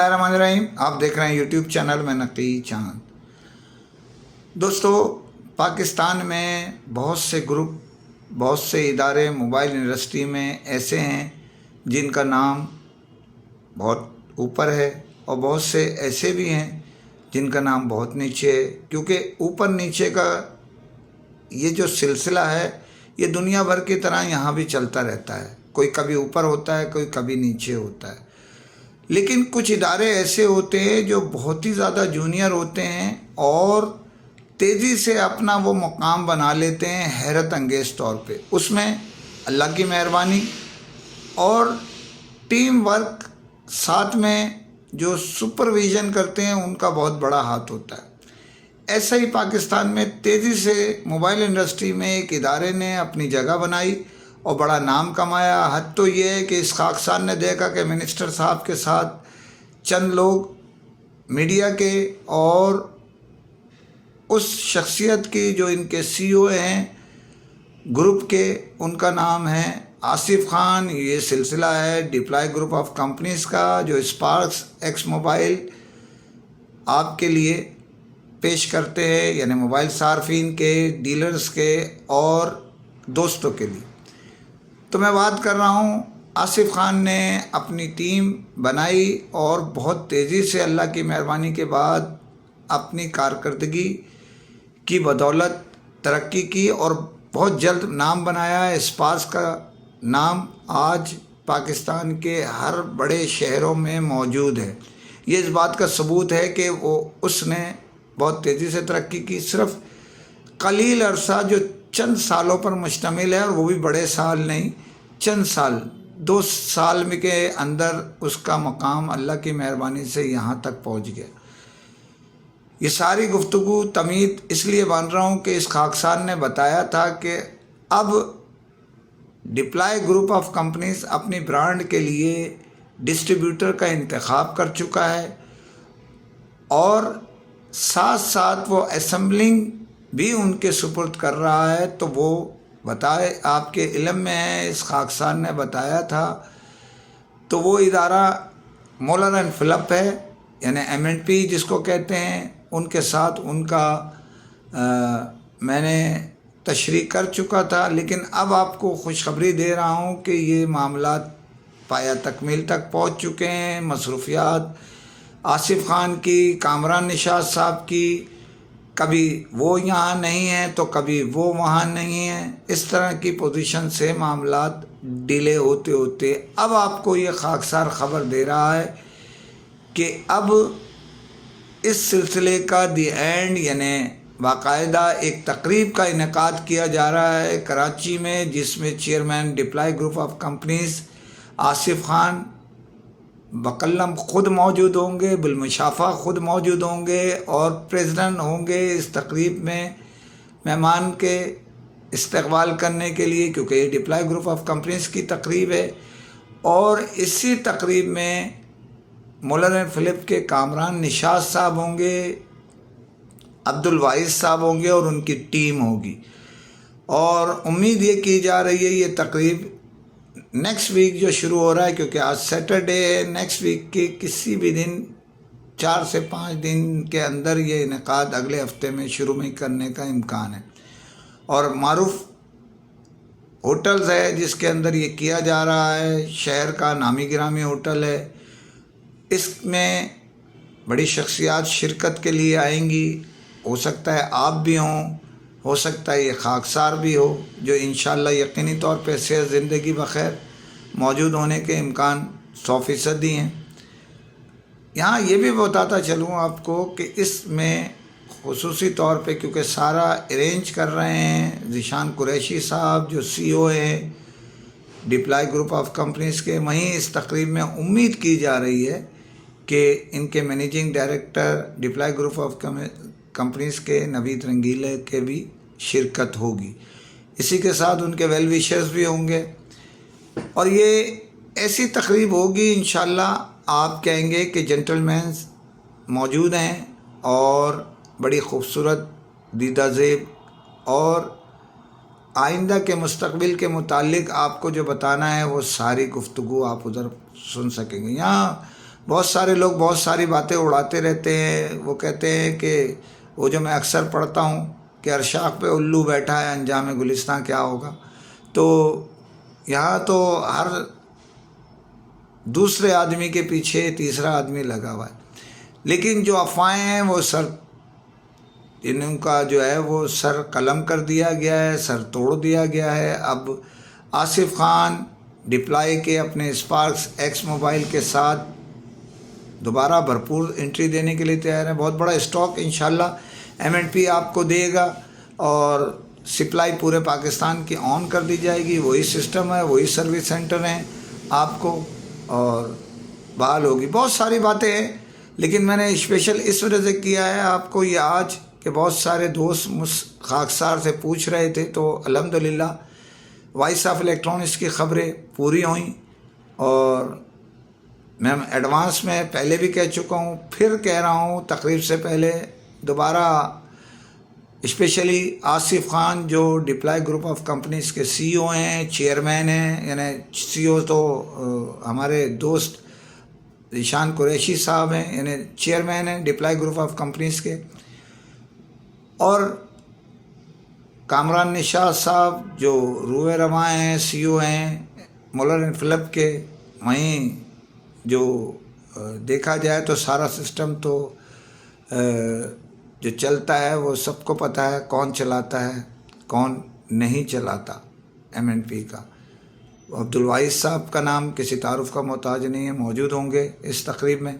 बिस्मिल्लाहिर्रहमानिर्रहीम। आप देख रहे हैं यूट्यूब चैनल में नकी चांद। दोस्तों, पाकिस्तान में बहुत से ग्रुप, बहुत से इदारे मोबाइल इंडस्ट्री में ऐसे हैं जिनका नाम बहुत ऊपर है और बहुत से ऐसे भी हैं जिनका नाम बहुत नीचे है। क्योंकि ऊपर नीचे का ये जो सिलसिला है ये दुनिया भर की तरह यहाँ भी चलता रहता है। कोई कभी ऊपर होता है, कोई कभी नीचे होता है। लेकिन कुछ इदारे ऐसे होते हैं जो बहुत ही ज़्यादा जूनियर होते हैं और तेज़ी से अपना वो मुकाम बना लेते हैं हैरत अंगेज़ तौर पे। उसमें अल्लाह की मेहरबानी और टीम वर्क, साथ में जो सुपरविज़न करते हैं उनका बहुत बड़ा हाथ होता है। ऐसा ही पाकिस्तान में तेज़ी से मोबाइल इंडस्ट्री में एक इदारे ने अपनी जगह बनाई और बड़ा नाम कमाया। हद तो ये है कि इस खाकसार ने देखा कि मिनिस्टर साहब के साथ चंद लोग मीडिया के और उस शख्सियत की जो इनके सीईओ हैं ग्रुप के, उनका नाम है आसिफ खान। ये सिलसिला है डिप्लॉय ग्रुप ऑफ कंपनीज़ का, जो स्पार्क्स एक्स मोबाइल आपके लिए पेश करते हैं, यानी मोबाइल सार्फिन के, डीलर्स के और दोस्तों के लिए। तो मैं बात कर रहा हूँ, आसिफ खान ने अपनी टीम बनाई और बहुत तेज़ी से अल्लाह की मेहरबानी के बाद अपनी कारकर्दगी की बदौलत तरक्की की और बहुत जल्द नाम बनाया। स्पार्क्स का नाम आज पाकिस्तान के हर बड़े शहरों में मौजूद है। ये इस बात का सबूत है कि उसने बहुत तेज़ी से तरक्की की। सिर्फ कलील अरसा, जो चंद सालों पर मुश्तमिल है, और वो भी बड़े साल नहीं, चंद साल, 2 साल में के अंदर उसका मकाम अल्लाह की मेहरबानी से यहाँ तक पहुँच गया। ये सारी गुफ्तगू तमीद इसलिए बन रहा हूँ कि इस खाकसार ने बताया था कि अब डिप्लॉय ग्रुप ऑफ कंपनीज अपनी ब्रांड के लिए डिस्ट्रीब्यूटर का इंतखाब कर चुका है और साथ साथ वो असेंबलिंग भी उनके सुपुर्द कर रहा है। तो वो बताए, आपके इल्म में है, इस खाकसार ने बताया था। तो वो इदारा मोलर एंड फिलिप है, यानी M&P जिसको कहते हैं। उनके साथ उनका मैंने तशरीह कर चुका था, लेकिन अब आपको खुशखबरी दे रहा हूँ कि ये मामला पाया तकमील तक पहुँच चुके हैं। मसरूफियात आसिफ खान की, कामरान निशात साहब की, कभी वो यहाँ नहीं हैं तो कभी वो वहाँ नहीं हैं, इस तरह की पोजीशन से मामलात डिले होते होते अब आपको ये खाकसार ख़बर दे रहा है कि अब इस सिलसिले का दी एंड, यानी बाकायदा एक तकरीब का इनेकाद किया जा रहा है कराची में, जिसमें chairman deploy group of companies Asif Khan बकल्लम ख़ुद मौजूद होंगे, बिलमुशाफा ख़ुद मौजूद होंगे और प्रेसिडेंट होंगे इस तकरीब में मेहमान के इस्तकबाल करने के लिए, क्योंकि ये डिप्लॉय ग्रुप ऑफ कंपनीज़ की तकरीब है। और इसी तकरीब में मोलर एंड फिलिप के कामरान निशात साहब होंगे, अब्दुल वाइस साहब होंगे और उनकी टीम होगी। और उम्मीद ये की जा रही है ये तकरीब नेक्स्ट वीक जो शुरू हो रहा है, क्योंकि आज सैटरडे है, नेक्स्ट वीक के किसी भी दिन 4 से 5 दिन के अंदर ये इनेकाद अगले हफ्ते में शुरू में करने का इम्कान है। और मारूफ होटल्स है जिसके अंदर ये किया जा रहा है, शहर का नामी गिरामी होटल है। इसमें बड़ी शख्सियात शिरकत के लिए आएंगी। हो सकता है आप भी हों, हो सकता है ये खाकसार भी हो, जो इंशाअल्लाह यकीनी तौर पे सेहत ज़िंदगी बखैर मौजूद होने के इम्कान 100% हैं। यहाँ ये भी बताता चलूँ आपको कि इसमें खुसूसी तौर पे, क्योंकि सारा अरेंज कर रहे हैं ज़ीशान कुरैशी साहब, जो CEO हैं डिप्लॉय ग्रुप ऑफ कंपनीज़ के, वहीं इस तकरीब में उम्मीद की जा रही है कि इनके managing director deploy group of companies के नवीद रंगीले के भी शिरकत होगी। इसी के साथ उनके वेल विशर्स भी होंगे और ये ऐसी तकरीब होगी इंशाअल्लाह, आप कहेंगे कि जेंटलमैन्स मौजूद हैं और बड़ी खूबसूरत दीदा ज़ेब और आइंदा के मुस्तकबिल के मुतालिक आपको जो बताना है वो सारी गुफ्तगू आप उधर सुन सकेंगे। यहाँ بہت سارے لوگ بہت ساری باتیں اڑاتے رہتے ہیں. وہ کہتے ہیں کہ وہ جو میں اکثر پڑھتا ہوں کہ ارشاق پہ الو بیٹھا ہے انجام گلستان کیا ہوگا. تو یہاں تو ہر دوسرے آدمی کے پیچھے تیسرا آدمی لگا ہوا ہے. لیکن جو افواہیں ہیں وہ ان کا جو ہے وہ سر قلم کر دیا گیا ہے، سر توڑ دیا گیا ہے. اب آصف خان ڈپلائی کے اپنے اسپارکس ایکس موبائل کے ساتھ دوبارہ بھرپور انٹری دینے کے لیے تیار ہیں. بہت بڑا اسٹاک انشاءاللہ M&P آپ کو دے گا اور سپلائی پورے پاکستان کی آن کر دی جائے گی. وہی سسٹم ہے، وہی سروس سینٹر ہیں آپ کو، اور بحال ہوگی. بہت ساری باتیں ہیں، لیکن میں نے اسپیشل اس وجہ سے کیا ہے آپ کو یہ آج کہ بہت سارے دوست خاکسار سے پوچھ رہے تھے. تو الحمدللہ وائس آف الیکٹرانکس کی خبریں پوری ہوئیں، اور میں ایڈوانس میں پہلے بھی کہہ چکا ہوں، پھر کہہ رہا ہوں تقریب سے پہلے دوبارہ. اسپیشلی آصف خان جو ڈپلائی گروپ آف کمپنیز کے CEO ہیں، چیئرمین ہیں، یعنی CEO تو ہمارے دوست ذیشان قریشی صاحب ہیں، یعنی چیئرمین ہیں ڈپلائی گروپ آف کمپنیز کے، اور کامران نشاط صاحب جو روح رواں ہیں، CEO ہیں مولر اینڈ فلپ کے. وہیں جو دیکھا جائے تو سارا سسٹم تو جو چلتا ہے وہ سب کو پتہ ہے کون چلاتا ہے کون نہیں چلاتا M&P کا. عبدالواحد صاحب کا نام کسی تعارف کا محتاج نہیں ہے، موجود ہوں گے اس تقریب میں.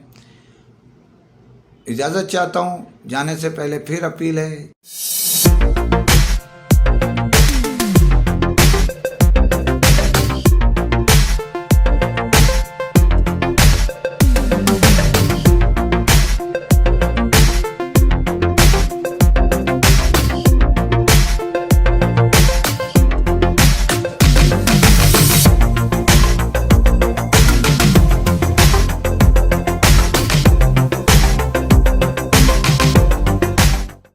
اجازت چاہتا ہوں، جانے سے پہلے پھر اپیل ہے